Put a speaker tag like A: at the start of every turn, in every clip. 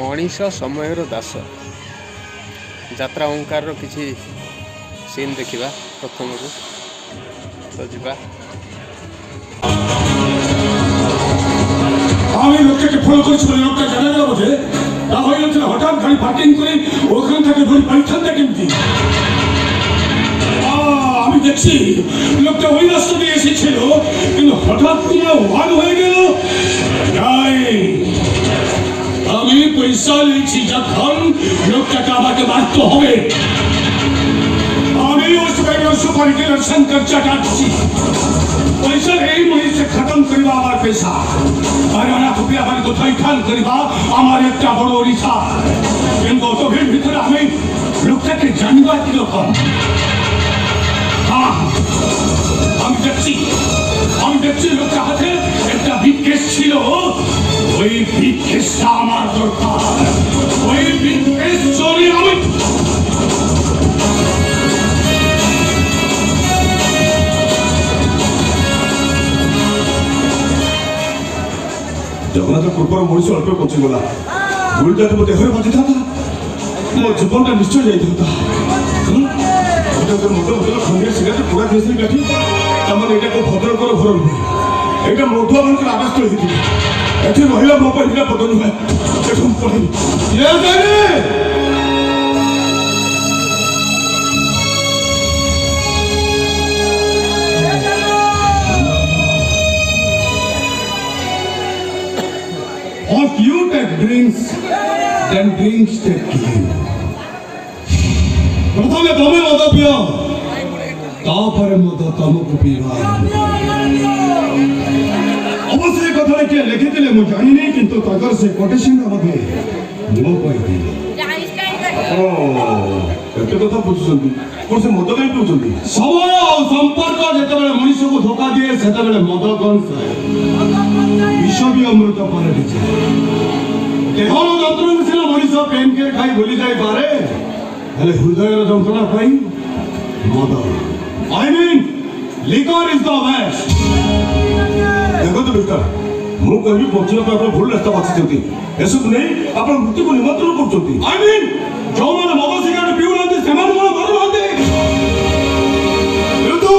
A: मनीष समयर दास यात्रा ओंकार किसी सीन देखा प्रथम को तो जीवा
B: আমি লোকটাকে ফলো করেছিল লোকটা জানা গেল বোধে তা হয়ে গেছিল হঠাৎ গাড়ি পার্কিং করে ওখান থেকে ধরে পরীক্ষাটা কেমতি আমি দেখছি লোকটা ওই রাস্তা দিয়ে এসেছিল কিন্তু হঠাৎ করে ওয়ান হয়ে গেল আমি পয়সা নিয়েছি যখন লোকটাকে আমাকে মারতে হবে আমি उस बेगम सुपारी के शंकर चटाची पैसा এই মহিষে খতম করিবা আমার পেশা আর অনাথ বিয়াবারে তো ঠান করিবা আমার একটা বড় ইচ্ছা কিন্তু তো ভিতরে আমি লোকটাকে জানবা কি রকম আমি দেখছি লোকটা হাতে একটা বিকেশ ছিল ওই বিকেশটা আমার দরকার ওই বিকেশ চলে আমি जगन्नाथ पूर्वर मनीष अल्प पचिगला गुड़िया तो देह बाधि था मो जीवन निश्चय जाता मतलब खंडिया सिगरेट पूरा देश काटी तमाम यहाँ भद्रकर घर नुहे यहाँ मधुआ मान आवासस्थल होती रहा मो पर निरापद नुहे पढ़ी If you take drinks, then drinks take you. प्रथमे तमे मद पिय तापर मद तमको पीवा अवश्य कथा किए लिखिले मु जानी नहीं किंतु तगर से कोटेशन मध्ये मो कहि एते कथा बुझुछंती कोन से मद काई पिउछंती समय और संपर्क जेते बेले मनुष्य को धोखा दिए सेते बेले मद कोन से विष भी अमृत पारे दिछे देहर যন্ত্রণা ছিল মনিষ পেন কে খাই ভুলি যাই পারে হেলে হৃদয়ের যন্ত্রণা পাই মদ I mean liquor is the best দেখো তো মিস্টার মু কহি পচিনা পর ভুল রাস্তা বাছিছন্তি এসব নেই আপন মৃত্যু को নিমন্ত্রণ করছন্তি আই মিন যৌমান মদ সিগারেট পিউনান্তি সেমান মন মরুনান্তি কিন্তু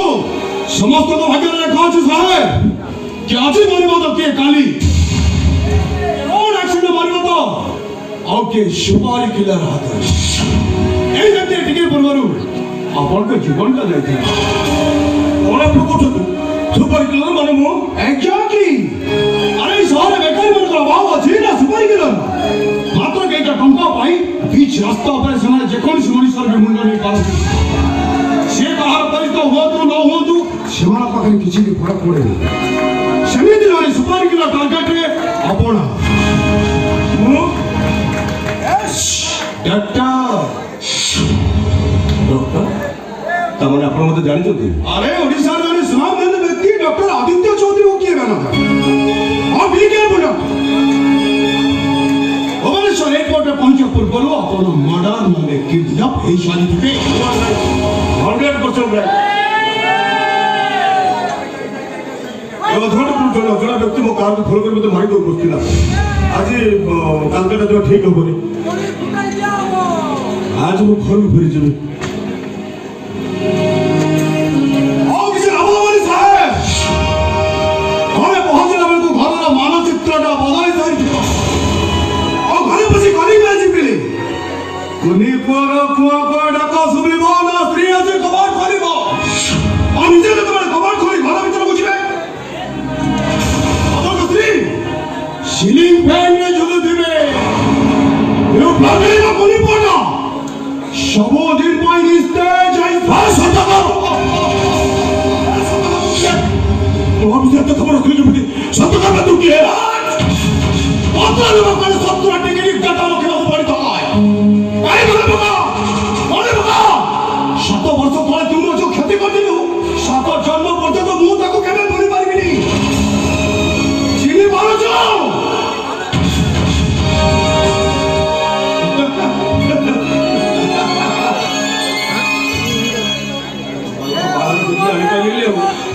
B: সমস্ত তো ভাগ্যের লেখা আছে সাহেব कि आज मारिबा तो के काली रोड एक्सीडेंट मारिबा तो ओके सुपारी किलर हाथ ए जते टिके परवरु आपन के जीवन का जाइते ओला प्रको सुपारी किलर माने मो एग्जैक्टली अरे सारे बेकार मन को अभाव अछि ना सुपारी किलर मात्र केटा टंका पाई बीच रास्ता पर समाज जे कोन मनुष्य के मुंड नहीं पार से बाहर परिस्थिति हो तो न हो तो सेमाना पाखरे किछि भी फरक पड़े समिति वाले सुपारी किलो टारगेट रे अपना मु डॉक्टर तमने आपण मते जानि छथि अरे ओडिसा रे सुनाम देने व्यक्ति डॉक्टर आदित्य चौधरी हो किए बना और भी के बोला भुवनेश्वर एयरपोर्ट पे पहुंचे पूर्व अपन मर्डर माने किडनैप हे शादी थे 100% राइट जड़ा व्यक्ति मो कार को फॉलो कर मते मारी दो बसतिला आज कालकाटा जो ठीक होबनी आज मो घर में फिर जेबे ओ किसी अभावनी साहेब घरे पहुंचला बेल को घर रा मानचित्रटा बदली जाई ओ घरे बसी कली मैजिक मिली कुनी पर कुआ को डाका सुबिबो ना स्त्री আছে কবাট খুলিব আমি যে তোমার কবাট খুলি ঘর ভিতর বুঝবে सीलिंग फैन में झुल दिबे यो प्लाने ना कोनी पड़ा सबो दिन पाई स्टेज आई फास होता तो हम से तो खबर रखली जो सत्य का तू की है पता लोग को सत्य टिकरी कथा लोग को पड़ी तो आए बोले बका शत वर्ष तले तुम जो क्षति कर दिलु सात जन्म पर्यंत मु ताको केबे भूली पारिबिनी चिनी मारो जाओ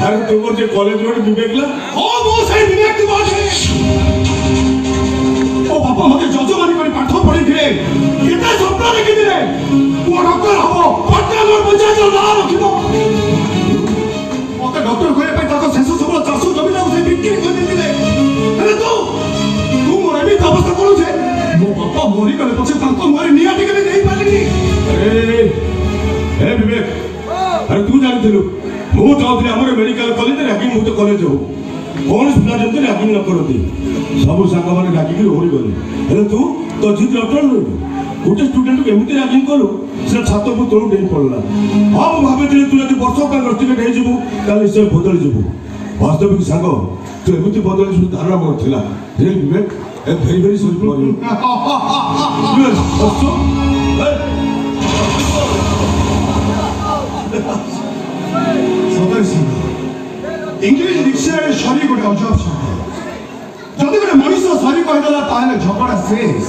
B: अरे तुम जे कॉलेज में विवेकला ओ वो सही विवेक की बात है ओ बाबा मते जजमानी कर पाठ ଦେଖିଥିଲେ ପୁଅ ଡକ୍ଟର ହବ ପଟ୍ଟାମର ପଞ୍ଚାୟତର ନାଁ ରଖିବ ମତେ ଡକ୍ଟର କରିବା ପାଇଁ ତାଙ୍କ ଶେଷ ସମୟ ଚାଷ ଜମିଟାକୁ ସେ ବିକ୍ରି କରିଦେଇଥିଲେ ହେଲେ ତୁ ମୋର ଏମିତି ଅବସ୍ଥା କରୁଛେ ମୋ ବାପା ମରିଗଲେ ପଛେ ତାଙ୍କ ମୁହଁରେ ନିଆଁ ଟିକେ ବି ଦେଇପାରିଲିନି ଏ ବିବେକ ଆରେ ତୁ ଜାଣିଥିଲୁ ମୁଁ ଚାହୁଁଥିଲି ଆମର ମେଡିକାଲ କଲେଜରେ ରାଗିଂ ମୁକ୍ତ କଲେଜ ହଉ କୌଣସି ପିଲା ଯେମିତି ରାଗିଂ ନ କରନ୍ତି ସବୁ ସାଙ୍ଗମାନେ ରାଗିକି ଓହରିଗଲେ ହେଲେ ତୁ ତୋ ଜିଦ୍ ଅଟଳ ରହିଲୁ ଗୋଟେ ଷ୍ଟୁଡେଣ୍ଟକୁ ଏମିତି ରାଗିଂ କଲୁ ସେ ଛାତକୁ ତଳୁ ଡେଇଁ ପଡ଼ିଲା ହଁ ମୁଁ ଭାବିଥିଲି ତୁ ଯଦି ବର୍ଷ ପାଇଁ ରଷ୍ଟିକେଟ୍ ହେଇଯିବୁ ତାହେଲେ ସେ ବଦଳି ଯିବୁ ବାସ୍ତବିକ ସାଙ୍ଗ ତୁ ଏମିତି ବଦଳି ଯିବୁ ଧାରଣା ମୋର ଥିଲା ରେ ବିବେକ ଏ very very sorry for you ସତରେ ସାଙ୍ଗ ଇଂଲିଶ ଡିକ୍ସନାରୀ ସରି ଗୋଟେ ଅଜବ ଶବ୍ଦ ଯଦି ଗୋଟେ ମଣିଷ ସରି କହିଦେଲା ତାହେଲେ ଝଗଡ଼ା ଶେଷ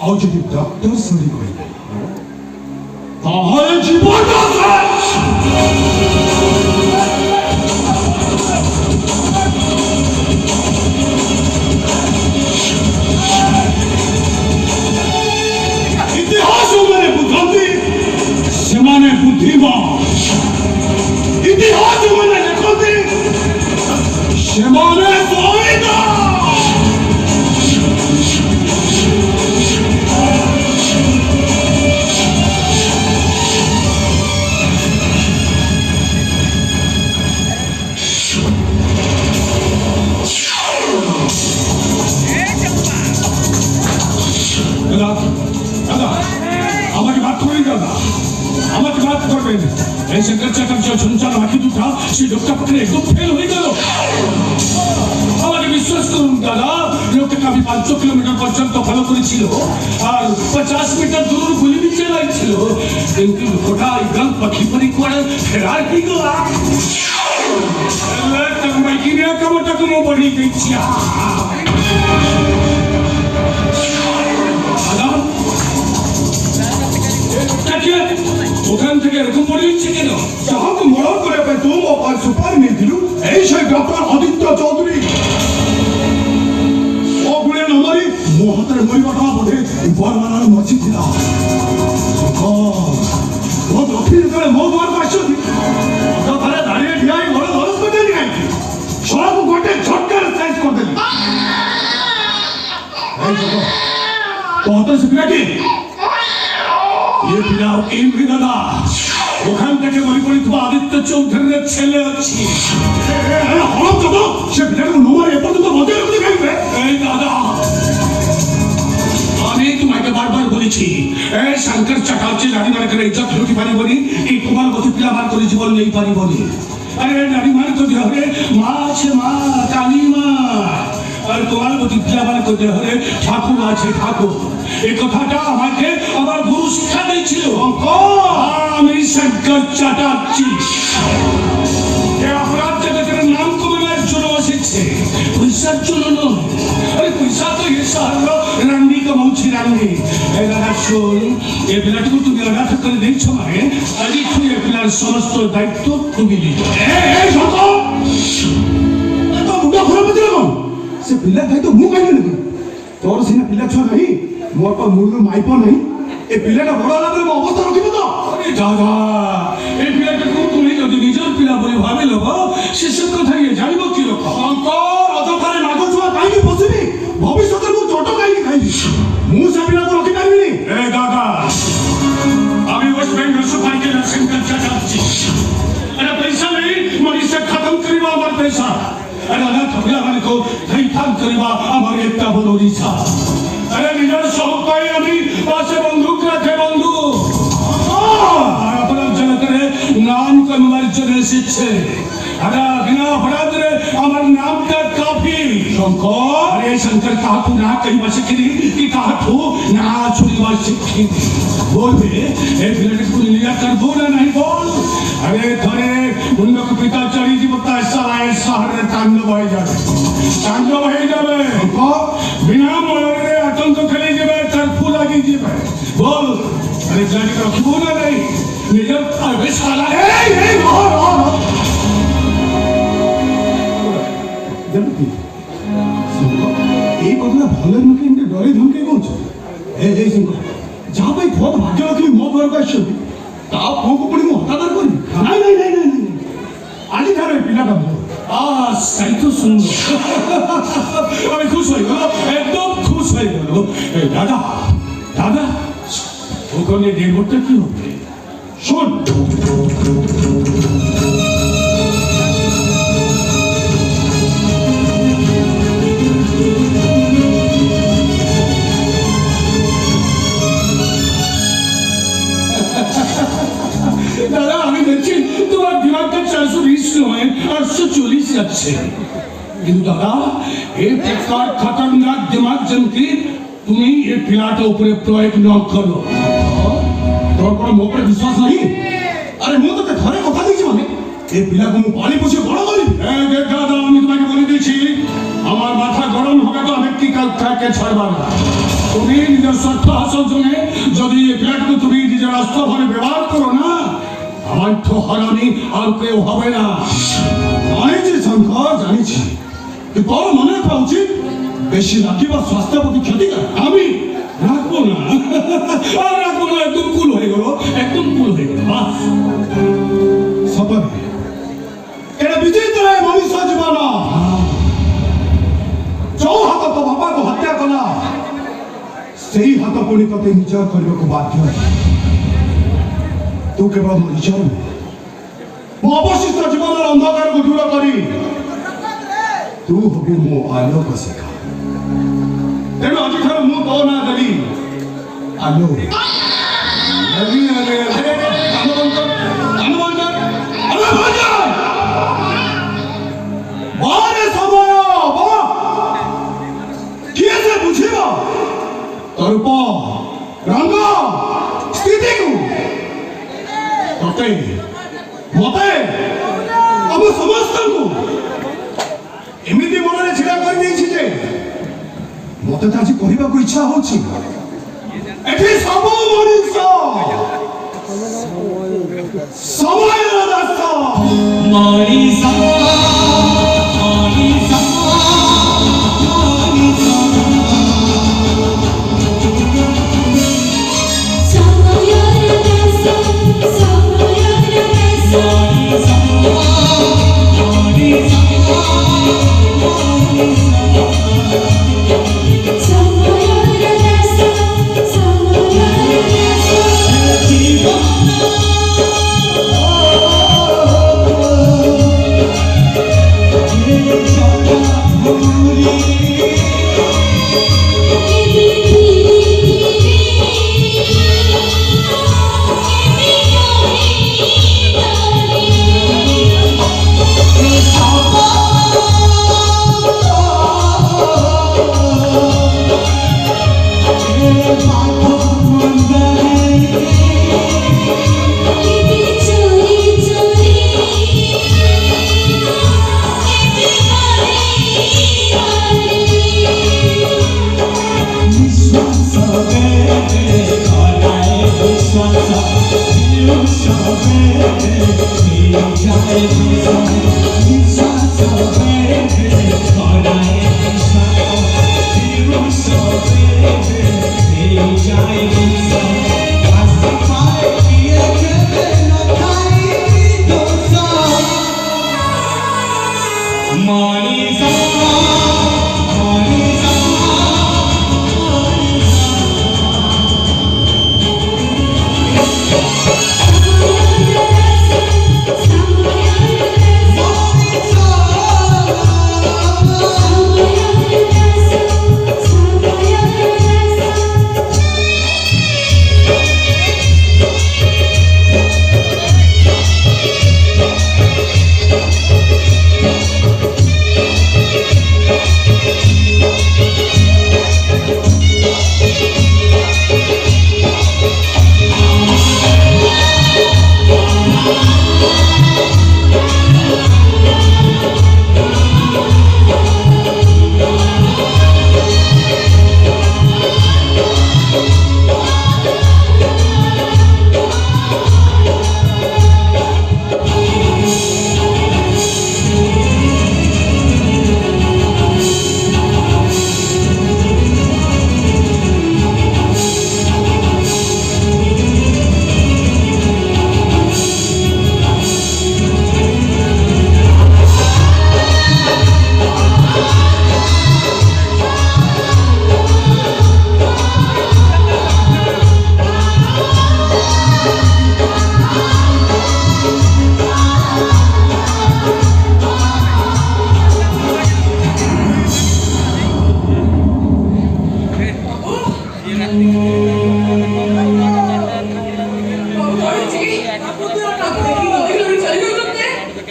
B: ଆଉ ଯଦି ଡକ୍ଟର ସରି କହିଲେ ତାହେଲେ ଜୀବନ ଶେଷ ଇତିହାସ ମାନେ ବୁଝନ୍ତି ସେମାନେ ବୁଦ୍ଧିମାନ ଇତିହାସ ମାନେ ଲେଖନ୍ତି ସେମାନେ ଶହୀଦ আমাকে বাদ করে দাদা আমাকে বাদ করবেন এই শঙ্কর চাকার যে ঝঞ্ঝা রাখি দুটা সেই লোকটা পক্ষে একদম ফেল হয়ে গেল আমাকে বিশ্বাস করুন দাদা লোকটাকে আমি 5 কিলোমিটার পর্যন্ত ফলো করেছিল আর 50 মিটার দূর গুলি भी চালাইছিল কিন্তু লোকটা একদম পাখি পরি করে ফেরার কি গলা আল্লাহ তোমায় কি নিয়ে কামটাকে মো বড়ি দিচ্ছি ওখান থেকে এরকম মনে হচ্ছে কেন যাহাকে মরণ করে পাই তুম অপার সুপার নিয়েছিলু এই সেই ডক্টর আদিত্য চৌধুরী অগুণে নমরি ମୋ ହାତରେ ମରିବାଟା ବୋଧେ ବରମାନର ମର୍ଜି ଥିଲା ମୋ ରଫି ଯେତେବେଳେ ମୋ ଦୁଆରକୁ ଆସିଛନ୍ତି ଥରେ ଧାଡ଼ିରେ ଠିଆ ହେଇ ଘରେ ଧରସ କରିଦେଲି କାହିଁକି ସବୁ ଗୋଟେ ଝଟକାରେ ସାଇଜ୍ କରିଦେଲି ତୋ ହାତରେ ସେ ପିଲାଟି ये पिला केम भी दादा ওখান থেকে বলি পড়ি তো আদিত্য চৌধুরীর ছেলে আছে হল তো সে পিলাকে নোমার এ পর্যন্ত বজায় রাখতে পারবে এই দাদা আমি তোমাকে বারবার বলেছি এই শঙ্কর চাটার্জি জানি মানে করে ইজ্জত লুটি পারিবনি এই তোমার মতো পিলা বার করে জীবন নেই পারিবনি আরে জানি মানে তো হবে মা আছে মা কালী মা আর তোমার মতো পিলা বার করতে হবে ঠাকুর আছে ঠাকুর এই কথাটা আমাকে আমার গুরু শিক্ষা দিয়েছিল আমি শঙ্কর চাটার্জি এই অপরাধ জগতের নাম কমানোর জন্য এসেছে পয়সার জন্য নয় আরে পয়সা তো এ শহর রান্নি কমাউছি রান্নি এই দাদা শোন এই পিলাটিকে তুমি অনাথ করে দিয়েছো মানে আজই তুই এই পিলার সমস্ত দায়িত্ব তুমি নিয়ে এই শত তো মুন্ডা খরাপ হচ্ছে না সে পিলার দায়িত্ব মু কাইলে নাকি তোর সিনা পিলা ছ নাই মোর পা মূল্য মাইপ নাই এই পিলাটা বড় হলা বলে অবস্থা রখিব তো আরে দাদা এই পিলাটাকে তুমি যদি নিজের পিলা বলে ভাবে লব সেসব কথা ইয়ে জানিব কি রকম শঙ্কর অযথারে নাগ ছুয়া কাইকি বসিবি ভবিষ্যতে মু চট কাইকি খাইবি মু সে পিলাকে রখি পারিবিনি এ দাদা আমি ওয়েস্ট বেঙ্গল সুপার के शंकर चाटार्जी अरे पैसा नहीं मनी से खत्म करिबा हमर पैसा अरे अनाथ पिला माने को धैर्य करिबा हमर एकटा बड़ इच्छा अरे निजर शौक पाई अभी पासे बंदूक रखे बंदूक अपराध जगतरे नाम कमवार जने शिक्षे अरे बिना अपराध रे আমার নামটা কাফি শঙ্কর আরে শঙ্কর কাকু না কইবা শিখিনি কি কাকু না ছুরিবা শিখিনি বলবে এই বিলেটে কোন লিয়া করবো না নাই বল আরে ধরে মুন্ডক পিতা চড়ি দিব তা সারায় শহরে তাণ্ডব হয়ে যাবে বিনা ময়ূরে আতঙ্ক খেলে যাবে তার ফুল লাগি যাবে বল আরে জানি রাখবো না নাই নিজের আবে সালা এই জানতি এই কথাটা ভালোর মুখে এমনি ডরে ধমকে কইছ এই শঙ্কর যা ବହୁତ ଭାଗ୍ୟଲକ୍ଷ୍ମୀ ମୋ ଘରକୁ ଆସିଛନ୍ତି ତା ପୁଅକୁ ପୁଣି ମୁଁ ହତାଦର କରିବି? ନାଇଁ ନାଇଁ ନାଇଁ ନାଇଁ ନାଇଁ, ଆଜିଠାରୁ ଏ ପିଲାଟା ମୋର।
C: সেই তো সুন্দর। আমি খুশ হয়ে গেল, একদম খুশ হয়ে গেল। দাদা দাদা, ওখানে ডেলিভারিটা কি হবে?
B: শোন,
C: দাদা আমি দেখছি তোমার দিমাগটা 420 নয় 840 যাচ্ছে। কিন্তু দাদা এই প্রকার খতরনাক দিমাগ যেমতি তুমি এই পিলাটা উপরে প্রয়োগ ন করো।
B: তোর কোনো ମୋ ଉପରେ ବିଶ୍ୱାସ ନାହିଁ? আরে ମୁଁ তোকে ঘরে কথা দিয়েছি, মানে এই পিলাকে ମୁଁ পালি পুষে বড় করিবি।
C: দেখ দাদা, আমি তোমাকে বলে দিয়েছি আমার মাথা গরম হবে তো আমি কি কাকে ছাড়বা না। তুমি নিজের স্বার্থ হাসল জন্য যদি এই পিলাটাকে তুমি নিজের রাষ্ট্রভাবে ব্যবহার করো না, আমার তো হারানি আর কেউ হবে না।
B: জানিছি শঙ্কর, জানিছি, কিন্তু তোর মনে রাখা উচিত বেশি রাখিবা স্বাস্থ্য প্রতি ক্ষতিকারক।
C: আমি রাখবো না, আর রাখবো না, একদম কুল হয়ে গেল, একদম কুল হয়ে গেল। বাস
B: ସତରେ ଏଇଟା ବିଚିତ୍ର ଏ ମଣିଷ ଜୀବନ। ଯୋଉ ହାତ ତୋ ବାପାକୁ ହତ୍ୟା କଲା ସେଇ ହାତ ପୁଣି ତତେ ନିଜ କରିବାକୁ ବାଧ୍ୟ। ତୁ କେବଳ ମୋ ନିଜର ନୁହେଁ, ମୋ ଅବଶିଷ୍ଟ ଜୀବନର ଅନ୍ଧକାରକୁ ଦୂର କରି ତୁ ହବୁ ମୋ ଆଲୋକ ଶିଖା। ତେଣୁ ଆଜିଠାରୁ ମୁଁ ତୋ ନାଁ ଦେଲି ଆଲୋକ। रूप रंग स्थिति को तते मते अब समस्त को एमिति मन रे छिड़ा कर देछि जे मते त आज कहबा को इच्छा होछि एठी सब मनुष्य समय दास मनीषा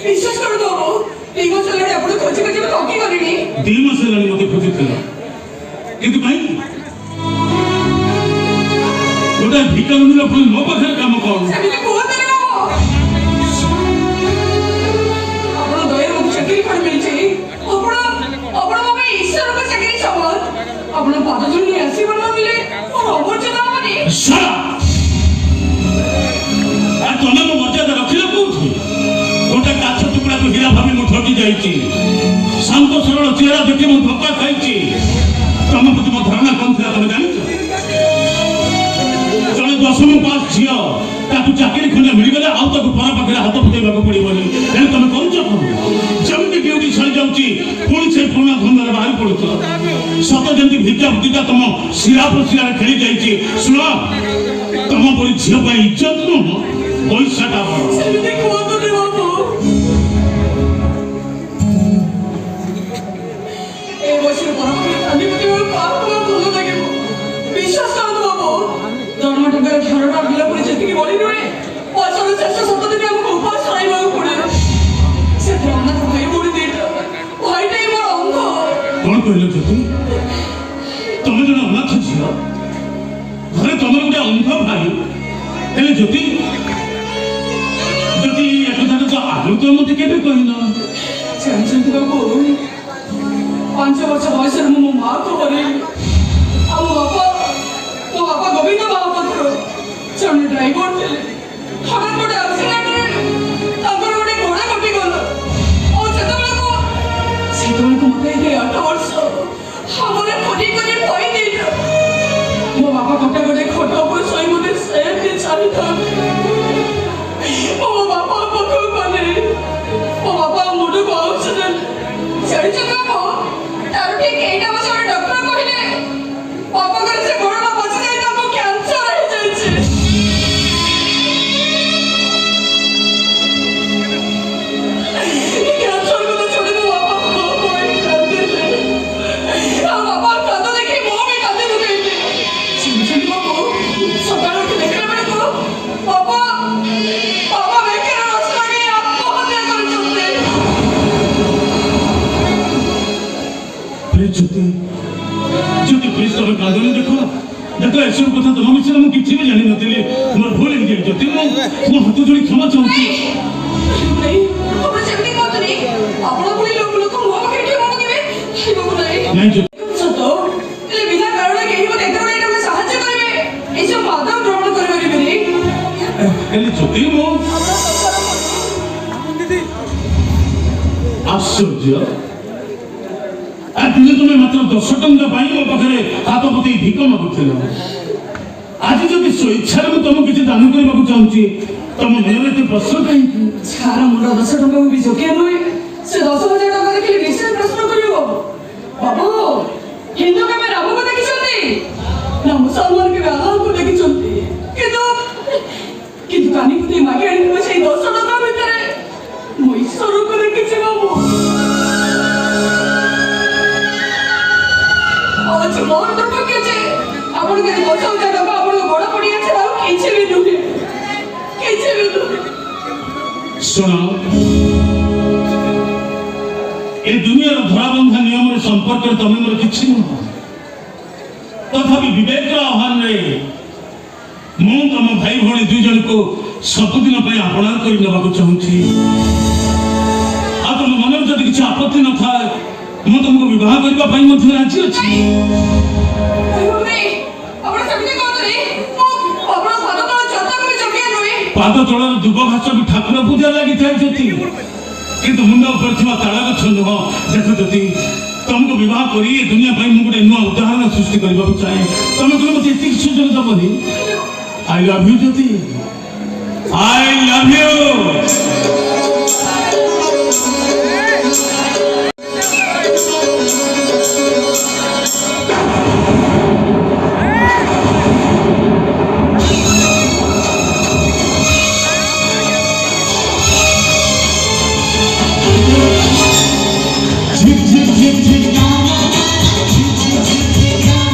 D: বিশ্বাস করে দেবো এই বছর আপনার খোঁজে খোঁজে ঠকি করিনি
C: 2 মাস হেলানি মতে খোঁজুছিল কিন্তু কাହିଁକି গোটা ভিকা ମିଳିଲ ପୁଣି ମୋ ପାଖରେ କାମ କର
D: ସେମିତି କୁହନ୍ତୁନି ବାବୁ ଆପଣ ଦୟାରେ ମୋତେ ଚାକିରି କରି ମିଳିଛି ଆପଣ ମୋ ପାଇଁ ଈଶ୍ୱରଙ୍କ ଚାକିରି ସମାନ ଆପଣ ପାଦ ଧରି ନେଇ ଆସିବ ନହେଲେ ମୋର ଅବର୍ଜନା ହବନି
C: ତମେ ମୋ ମର୍ଯ୍ୟାଦା ରଖିଲ କୋଉଠି ଗୋଟେ କାଛ ଟୁକୁଡ଼ାକୁ ହୀରା ଭାବି ମୁଁ ଠକି ଯାଇଛି ଶାନ୍ତ ସରଳ ଚେହେରା ଦେଖି ମୁଁ ଧୋକା ଖାଇଛି ତମ ପ୍ରତି ମୋ ଧାରଣା କଣ ଥିଲା ତମେ ଜାଣିଛ ଜଣେ 10ମ ପାସ୍ ଝିଅ ତାକୁ ଚାକିରି ଖଣ୍ଡେ ମିଳିଗଲେ ଆଉ ତାକୁ ପର ପାଖରେ ହାତ ଫୁଟେଇବାକୁ ପଡ଼ିବନି ହେଲେ ତମେ କରୁଛ କଣ ଯେମିତି ଡ୍ୟୁଟି ସରିଯାଉଛି ପୁଣି ସେ ପୁରୁଣା ଧନ୍ଦାରେ ବାହାରି ପଡୁଛ ସତ ଯେମିତି ଭିଜା ଭୁତିଟା ତମ ଶିରା ପ୍ରଶିରାରେ ଖେଳି ଯାଇଛି ଶୁଣ ତମ ପରି ଝିଅ ପାଇଁ ଇଜ୍ଜତ ନୁହଁ ପଇସାଟା
D: ସେମିତି କୁହନ୍ତୁନି ବାବୁ এই বছর পরবর্তী কালি প্রতি আমার ভালো লাগিব বিশ্বাস করতো বাবু দরমা টাকার ধারণা দিলা পরে যেতিকি বলি নয় বছর শেষ 7 দিন আমাকে উপাস সরাইବାକୁ পড়ে সেটা অনাথ ভাই বলি দিটা ভাইটাই আমার অন্ধ
C: কোন কইলো জ্যোতি তুমি জনে অনাথ ঝিও ঘরে তোমার গোটে অন্ধ ভাই হেলে জ্যোতি একথাটা তো আগে তো মতে কেবে কহিল
D: জানছেন বাবু 5 ବର୍ଷ ବୟସରେ ମୁଁ ମୋ ମାଆକୁ ହରେଇଲି ଆଉ ମୋ ବାପା ଗୋବିନ୍ଦ ମହାପାତ୍ର ଜଣେ ଡ୍ରାଇଭର ଥିଲେ ହଠାତ୍ ଗୋଟେ ଆକ୍ସିଡେଣ୍ଟରେ ତାଙ୍କର ଗୋଟେ ଗୋଡ଼ କଟିଗଲା ଆଉ ସେତେବେଳକୁ ମୋତେ ଏଇ 8 ବର୍ଷ ଆମର ଖୋଜି ଖୋଜି ପଇ ଦେଇଥିଲା ମୋ ବାପା ଗୋଟେ ଖଟ ଉପରେ ଶୋଇ ମୋତେ ସେମିତି ଚାଲିଥାନ୍ତି ମୋ ବାପା ପାଖକୁ ଗଲେ ମୋ ବାପା ମୁଣ୍ଡକୁ ଅକ୍ସିଜେନ୍ ଜାଣିଛନ୍ତି ବାପା ତାର ଠିକ ଏଇଟା ବସେ ଗୋଟେ ଡକ୍ଟର କହିଲେ ବାପାଙ୍କର ସେ ଗୋଡ଼ଟା ବସି ଯାଇ ତାକୁ କ୍ୟାନ୍ସର ହେଇଯାଇଛି କ୍ୟାନ୍ସର କଥା ଶୁଣି ମୋ ବାପା କାନ୍ଦିଲେ ଆଉ ବାପା କାନ୍ଦ ଦେଖି ମୁଁ ବି କାନ୍ଦି ପକେଇଲି ଜାଣିଛନ୍ତି ବାବୁ ସକାଳୁ ଉଠି ଦେଖିଲା ବେଳକୁ ବାପା ବେକରେ ରସ ଲଗେଇ ଆତ୍ମହତ୍ୟା କରିଛନ୍ତି
C: ଜ୍ୟୋତି ପ୍ଲିଜ ତମେ କାନ୍ଦନି ଦେଖ ଏସବୁ କଥା ତମ ବିଷୟରେ ମୁଁ କିଛି ବି ଜାଣିନଥିଲି ମୋର ଭୁଲ ହେଇଯାଏ ଜ୍ୟୋତି ମୁଁ ହାତ ଯୋଡ଼ି କ୍ଷମା ଚାହୁଁଛି
D: ଆପଣ ପୁଣି ଲୋକ ମୋ ପାଖରେ କ୍ଷମା ମାଗିବେ
C: ନାଇଁ ଜ୍ୟୋତି
D: ସତ ହେଲେ ବିନା କାରଣ କେହି ମୋତେ ଏତେ ଗୁଡ଼ାଏ ଟଙ୍କା ସାହାଯ୍ୟ କରିବେ ଏସବୁ ମାଧ୍ୟମ ଗ୍ରହଣ କରିପାରିବେନି
C: ହେଲେ ଜ୍ୟୋତି ମୁଁ ଆଶ୍ଚର୍ଯ୍ୟ ଦିନେ ତୁମେ ମାତ୍ର 10 ଟଙ୍କା ପାଇଁ ମୋ ପାଖରେ ହାତ ପତେଇ ଭିକ ମାଗୁଥିଲ ଆଜି ଯଦି ସ୍ୱଇଚ୍ଛାରେ ମୁଁ ତମକୁ କିଛି ଦାନ କରିବାକୁ ଚାହୁଁଛି ତମ ମନରେ ଏତେ ପ୍ରଶ୍ନ କାହିଁକି
D: ଛାର ମୋର 10 ଟଙ୍କା ବି ଯୋଗ୍ୟ ନୁହେଁ ସେ 10,000 ଟଙ୍କା ଦେଖିଲେ ନିଶ୍ଚୟ ପ୍ରଶ୍ନ କରିବ ବାବୁ ହିନ୍ଦୁ କେବେ ରାମକୁ ଦେଖିଛନ୍ତି ନା ମୁସଲମାନ କେବେ ଆଲ୍ଲାହକୁ ଦେଖିଛନ୍ତି କିନ୍ତୁ କାନି ପୁତି ମାଗି ଆଣିଥିବା ସେଇ 10 ଟଙ୍କା ଭିତରେ ମୁଁ ଈଶ୍ୱରକୁ ଦେଖିଛି ବାବୁ ଆଜି ମୋର ଦୁର୍ଭାଗ୍ୟ ଯେ ଆପଣଙ୍କ 10,000 ଟଙ୍କା ଆପଣଙ୍କ ଗୋଡ଼ ପଡ଼ି ଅଛି ଆଉ କିଛି ବି ନୁହେଁ
C: ଶୁଣ ଏ ଦୁନିଆର ଧରାବନ୍ଧା ନିୟମରେ ସମ୍ପର୍କରେ ତମେ ମୋର କିଛି ନୁହଁ ତଥାପି ବିବେକର ଆହ୍ୱାନରେ ମୁଁ ତମ ଭାଇ ଭଉଣୀ 2 ଜଣଙ୍କୁ ସବୁଦିନ ପାଇଁ ଆପଣାର କରି ନେବାକୁ ଚାହୁଁଛି ଆଉ ତମ ମନରେ ଯଦି କିଛି ଆପତ୍ତି ନଥାଏ ମୁଁ ତମକୁ ବିବାହ କରିବା ପାଇଁ ମଧ୍ୟ ରାଜି ଅଛି ପାଦ ତଳର ଦୁବ ଘାସ ବି ଠାକୁର ପୂଜା ଲାଗିଥାଏ ଜ୍ୟୋତି କିନ୍ତୁ ମୁଣ୍ଡ ଉପରେ ଥିବା ତାଳ ଗଛ ନୁହଁ ଦେଖ ଜ୍ୟୋତି ତମକୁ ବିବାହ କରି ଏ ଦୁନିଆ ପାଇଁ ମୁଁ ଗୋଟେ ନୂଆ ଉଦାହରଣ ସୃଷ୍ଟି କରିବାକୁ ଚାହେଁ ତମେ କଣ ମୋତେ ଏତିକି ସୁଯୋଗ ଦେବନି I love you Jyoti I love you
E: झिक झिक झिक झिक गाना झिक झिक झिक झिक गाना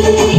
E: Thank you.